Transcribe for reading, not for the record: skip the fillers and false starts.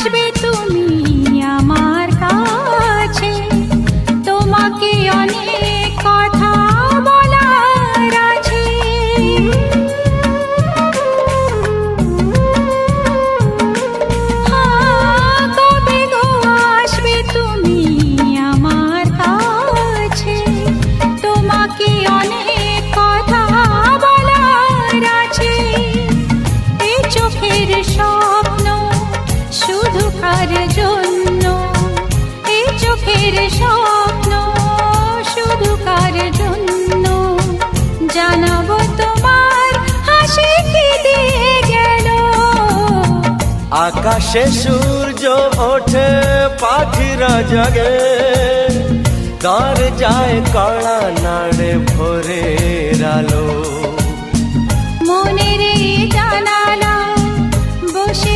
আসবে তুমি আমার কাছে, তোমাকে অনেক কথা বলার আছে। কবে গো আসবে তুমি আমার কাছে, তোমাকে অনেক কথা বলার আছে। এই চোখের স্বপ্ন শুধু কার জন্য, এই চোখের স্বপ্ন শুধু কার জন্য, জানাবো তোমার হাসি কি দিয়ে গেল। আকাশে সূর্য ওঠে পাখিরা জাগে, তার যায় কড়া নাড়ে ভোরের আলো। মনের এই জানালা